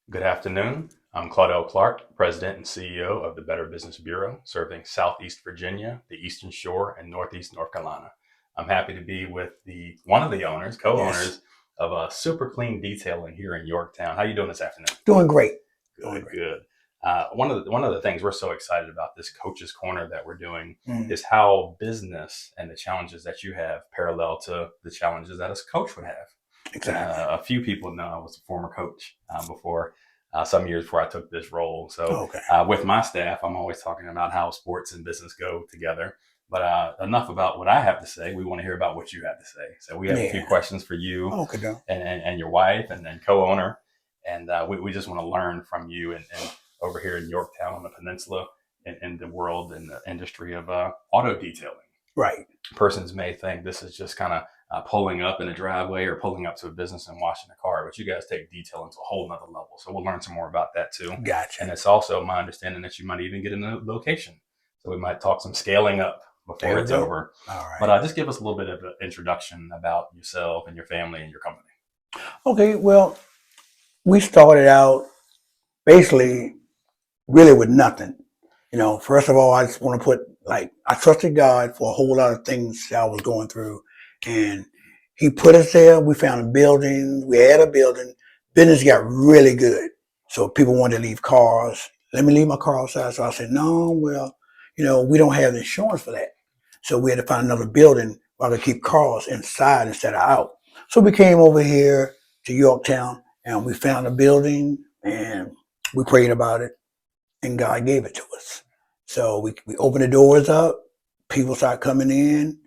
Good afternoon. I'm Claudell Clark, President and CEO of the Better Business Bureau, serving Southeast Virginia, the Eastern Shore, and Northeast North Carolina. I'm happy to be with one of the owners, co-owners Yes, of Super Clean Detailing here in Yorktown. How you doing this afternoon? doing great. Doing Good, great. good. One of the things we're so excited about this Coach's Corner that we're doing Mm, is how business and the challenges that you have parallel to the challenges that a coach would have. exactly. A few people know I was a former coach before some years before I took this role. So Okay. with my staff, I'm always talking about how sports and business go together. But enough about what I have to say. We want to hear about what you have to say. So we have a few Yeah. questions for you Okay, though. and your wife and co-owner. And we just want to learn from you and over here in Yorktown on the peninsula in the world and the industry of auto detailing. Right. Persons may think this is just kind of pulling up in a driveway or pulling up to a business and washing a car, but you guys take detailing to a whole nother level. So we'll learn some more about that too. Gotcha. And it's also my understanding that you might even get in a location. So we might talk some scaling up There before we it's go. over. All right. But just give us a little bit of an introduction about yourself and your family and your company. Okay, well, we started out basically really with nothing. First of all, I just want to put, I trusted God for a whole lot of things that I was going through. And He put us there. We found a building. We had a building. Business got really good. So people wanted to leave cars. Let me leave my car outside. So I said, no, well, we don't have insurance for that. So we had to find another building where I could keep cars inside instead of out. So we came over here to Yorktown and we found a building and we prayed about it and God gave it to us. So we opened the doors up. People started coming in.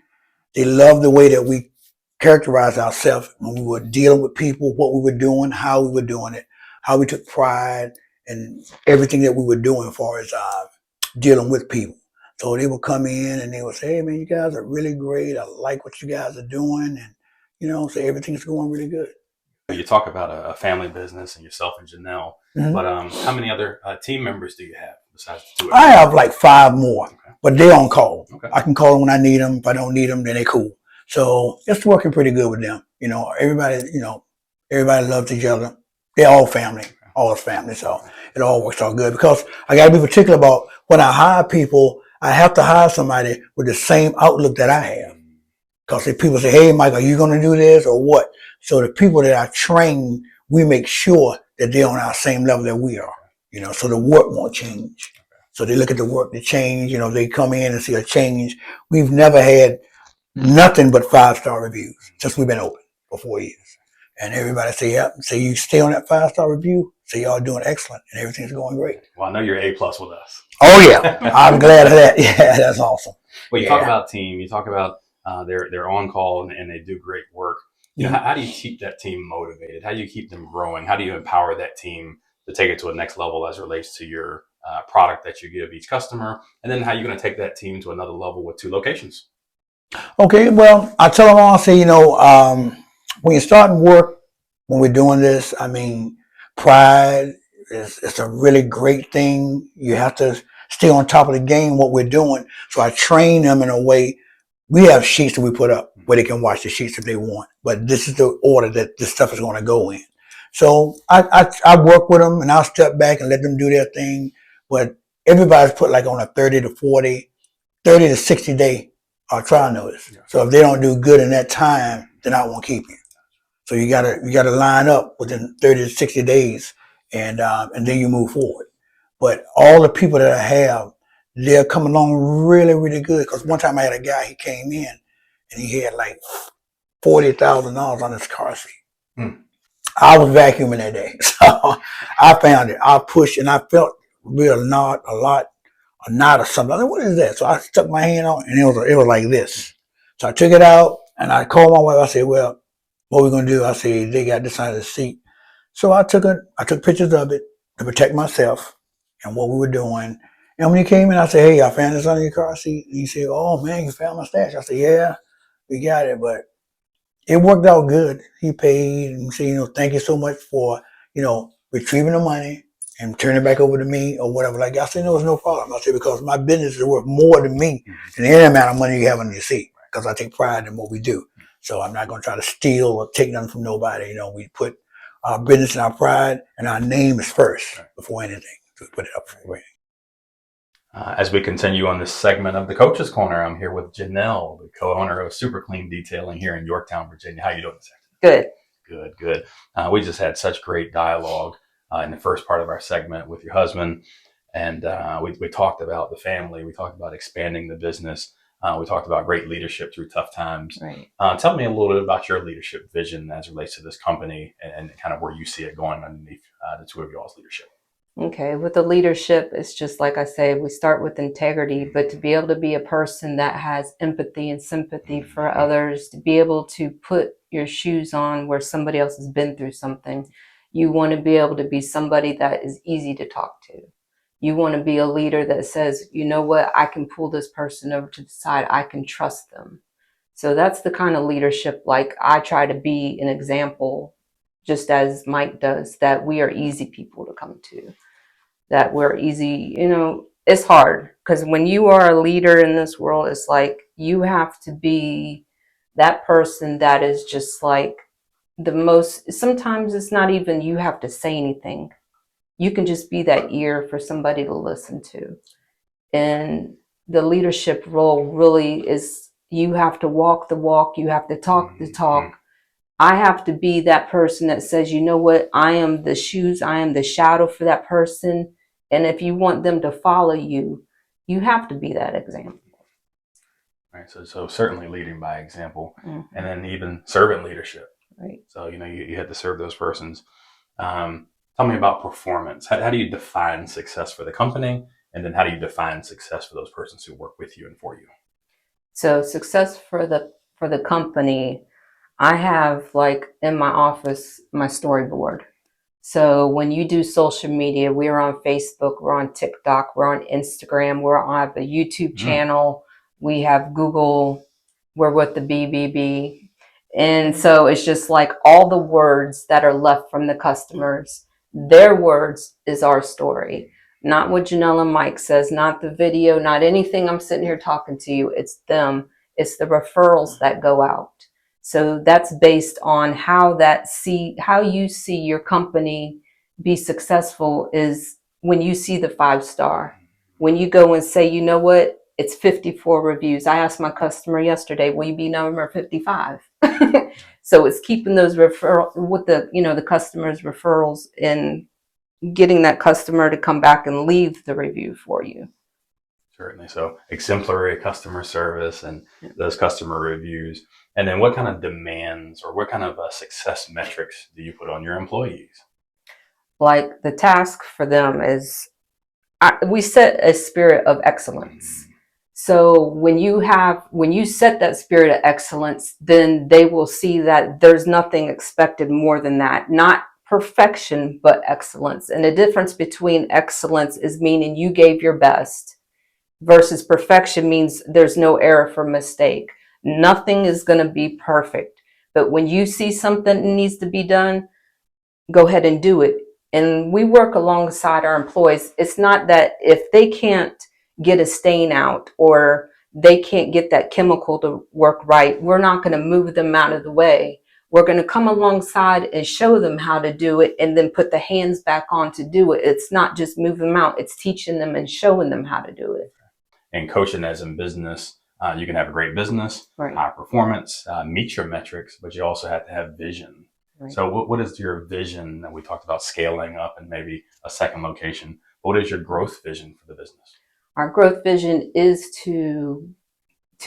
They loved the way that we characterized ourselves when we were dealing with people, what we were doing, how we were doing it, how we took pride in everything that we were doing as far as dealing with people. So they would come in and they would say, hey, man, you guys are really great. I like what you guys are doing. And, so everything's going really good. You talk about a family business and yourself and Janelle, Mm-hmm. but how many other team members do you have besides the two of I you? have like 5 more, Okay. but they on call. Okay. I can call them when I need them. If I don't need them, then they cool. So it's working pretty good with them. Everybody loves each other. They're all family, all is family. So it all works out good because I got to be particular about when I hire people. I have to hire somebody with the same outlook that I have. Because if people say, hey, Mike, are you going to do this or what? So the people that I train, we make sure that they're on our same level that we are, so the work won't change. So they look at the work, the change, they come in and see a change. We've never had nothing but 5-star reviews since we've been open for 4 years. And everybody say, yeah, say you stay on that 5-star review, say y'all doing excellent and everything's going great. Well, I know you're A+ with us. Oh, yeah. I'm glad of that. Yeah, that's awesome. Well, you talk about team, you talk about they're on call and they do great work. How do you keep that team motivated? How do you keep them growing? How do you empower that team to take it to a next level as it relates to your product that you give each customer? And then how are you going to take that team to another level with 2 locations? Okay, well, I tell them all, I say, when you start work, when we're doing this, I mean, pride it's a really great thing. You have to stay on top of the game, what we're doing. So I train them in a way. We have sheets that we put up where they can watch the sheets if they want, but this is the order that this stuff is going to go in. So I work with them and I'll step back and let them do their thing. But everybody's put like on a 30 to 40, 30 to 60 day trial notice. Yeah. So if they don't do good in that time, then I won't keep you. So you gotta line up within 30 to 60 days and then you move forward. But all the people that I have, they're coming along really, really good. Because one time I had a guy, he came in and he had like $40,000 on his car seat. I was vacuuming that day. So I found it. I pushed and I felt real knot, a knot or something. I said, what is that? So I stuck my hand on it and it was like this. So I took it out and I called my wife. I said, well, what are we going to do? I said, they got this under the seat. So I took pictures of it to protect myself and what we were doing. And when he came in, I said, hey, I found this under your car seat. And he said, oh, man, you found my stash. I said, yeah, we got it. But it worked out good. He paid and said, thank you so much for, retrieving the money and turning it back over to me or whatever. Like I said, there was no problem. I said, because my business is worth more to me than any amount of money you have on your seat because I take pride in what we do. So I'm not going to try to steal or take nothing from nobody. We put our business and our pride, and our name is first before anything. So put it up for me. As we continue on this segment of the Coach's Corner, I'm here with Janell, the co-owner of Super Clean Detailing here in Yorktown, Virginia. How are you doing this afternoon? Good. Good. We just had such great dialogue in the first part of our segment with your husband. And we talked about the family. We talked about expanding the business. We talked about great leadership through tough times. Right. Tell me a little bit about your leadership vision as it relates to this company and kind of where you see it going underneath the two of y'all's leadership. Okay. With the leadership, it's just like I say, we start with integrity, but to be able to be a person that has empathy and sympathy for others, to be able to put your shoes on where somebody else has been through something, you want to be able to be somebody that is easy to talk to. You want to be a leader that says, you know what, I can pull this person over to the side. I can trust them. So that's the kind of leadership, like I try to be an example, just as Mike does, that we are easy people to come to, that we're easy. You know, it's hard because when you are a leader in this world, it's like you have to be that person that is just like the most, sometimes it's not even you have to say anything. You can just be that ear for somebody to listen to. And the leadership role really is, you have to walk the walk, you have to talk the talk. I have to be that person that says, you know what, I am the shoes, I am the shadow for that person. And if you want them to follow you, you have to be that example. Right. So certainly leading by example, and then even servant leadership. Right. So, you know, you had to serve those persons. Tell me about performance. How do you define success for the company? And then how do you define success for those persons who work with you and for you? So success for the company, I have like in my office, my storyboard. So when you do social media, we're on Facebook, we're on TikTok, we're on Instagram, we're on the YouTube channel, we have Google, we're with the BBB. And so it's just like all the words that are left from the customers, their words is our story. Not what Janell and Mike says, not the video, not anything I'm sitting here talking to you. It's them. It's the referrals that go out. So that's based on how you see your company be successful is when you see the 5-star. When you go and say, you know what, it's 54 reviews. I asked my customer yesterday, will you be number 55? So it's keeping those referrals with the customer's referrals and getting that customer to come back and leave the review for you. Certainly. So exemplary customer service and those customer reviews. And then what kind of demands or what kind of success metrics do you put on your employees? Like the task for them is, we set a spirit of excellence. So when you set that spirit of excellence, then they will see that there's nothing expected more than that. Not perfection, but excellence. And the difference between excellence is meaning you gave your best versus perfection means there's no error for mistake. Nothing is going to be perfect. But when you see something that needs to be done, go ahead and do it. And we work alongside our employees. It's not that if they can't get a stain out or they can't get that chemical to work right, we're not going to move them out of the way. We're going to come alongside and show them how to do it and then put the hands back on to do it. It's not just move them out. It's teaching them and showing them how to do it. And coaching as in business, you can have a great business, right, high performance, meet your metrics, but you also have to have vision. Right. So what is your vision that we talked about scaling up and maybe a second location? What is your growth vision for the business? Our growth vision is to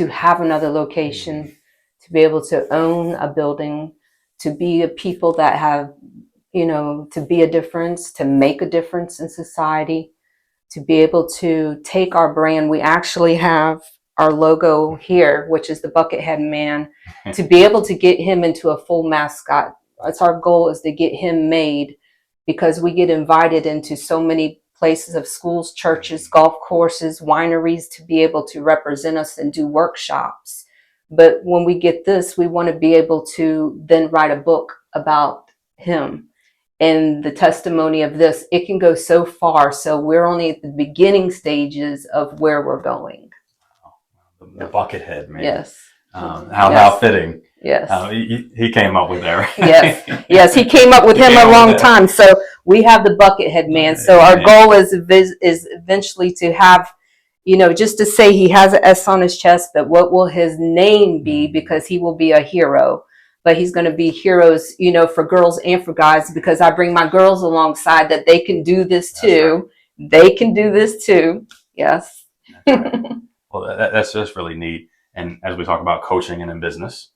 have another location, to be able to own a building, to be a people that have, to be a difference, to make a difference in society, to be able to take our brand. We actually have our logo here, which is the Buckethead Man, to be able to get him into a full mascot. That's our goal, is to get him made, because we get invited into so many places of schools, churches, golf courses, wineries, to be able to represent us and do workshops. But when we get this, we want to be able to then write a book about him. And the testimony of this, it can go so far. So we're only at the beginning stages of where we're going. The Buckethead Man. Yes. How fitting. Yes. He came up with that, right? Yes. Yes. He came up with him a long time. So we have the Buckethead Man. So our goal is eventually to have, you know, just to say he has an S on his chest, but what will his name be? Because he will be a hero. But he's going to be heroes, you know, for girls and for guys, because I bring my girls alongside that they can do this too. Right. They can do this too. Yes. That's right. Well, that's just really neat. And as we talk about coaching and in business,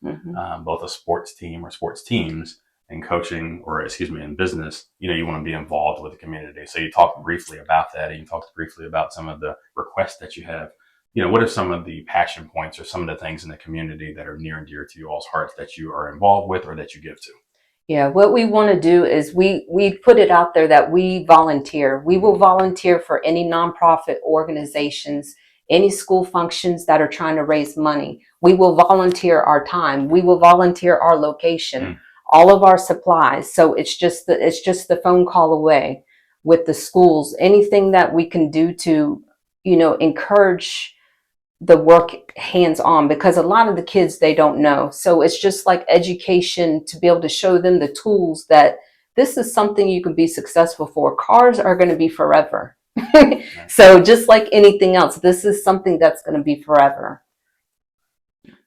both a sports team or sports teams and coaching, or excuse me, in business, you know, you want to be involved with the community. So you talked briefly about that, and you talked briefly about some of the requests that you have. You know, what are some of the passion points or some of the things in the community that are near and dear to you all's hearts that you are involved with or that you give to? Yeah, what we want to do is we put it out there that we volunteer. We will volunteer for any nonprofit organizations, any school functions that are trying to raise money. We will volunteer our time. We will volunteer our location, all of our supplies. So it's just the phone call away with the schools. Anything that we can do to, you know, encourage the work hands-on, because a lot of the kids, they don't know. So it's just like education to be able to show them the tools that this is something you can be successful for. Cars are going to be forever. So just like anything else, this is something that's going to be forever.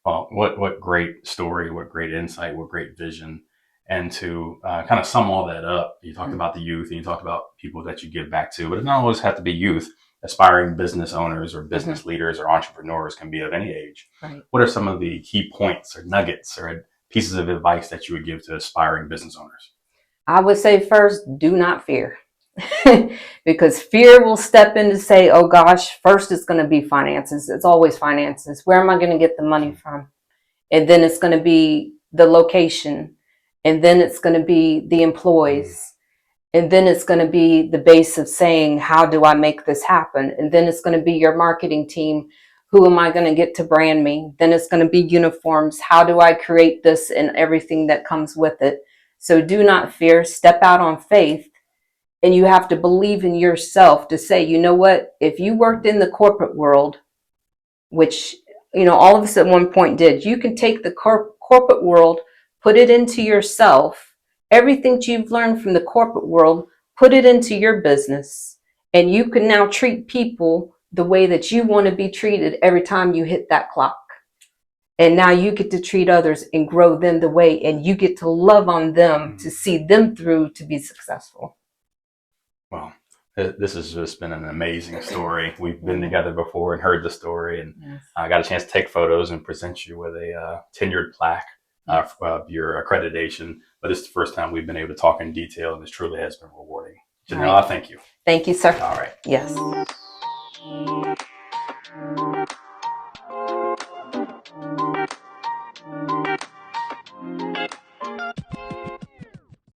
Well, what great story, what great insight, what great vision. And to kind of sum all that up, you talked about the youth and you talked about people that you give back to, but it doesn't always have to be youth. Aspiring business owners or business leaders or entrepreneurs can be of any age. Right. What are some of the key points or nuggets or pieces of advice that you would give to aspiring business owners? I would say first, do not fear. Because fear will step in to say, oh gosh, first it's going to be finances. It's always finances. Where am I going to get the money from? And then it's going to be the location. And then it's going to be the employees. And then it's going to be the base of saying, how do I make this happen? And then it's going to be your marketing team. Who am I going to get to brand me? Then it's going to be uniforms. How do I create this and everything that comes with it? So do not fear. Step out on faith. And you have to believe in yourself to say, you know what? If you worked in the corporate world, which, you know, all of us at one point did, you can take the corporate world, put it into yourself. Everything you've learned from the corporate world, put it into your business. And you can now treat people the way that you want to be treated every time you hit that clock. And now you get to treat others and grow them the way, and you get to love on them to see them through to be successful. Well, this has just been an amazing story. We've been together before and heard the story, and I got a chance to take photos and present you with a tenured plaque of your accreditation. But it's the first time we've been able to talk in detail, and this truly has been rewarding. Janell, I thank you. Thank you, sir. All right. Yes.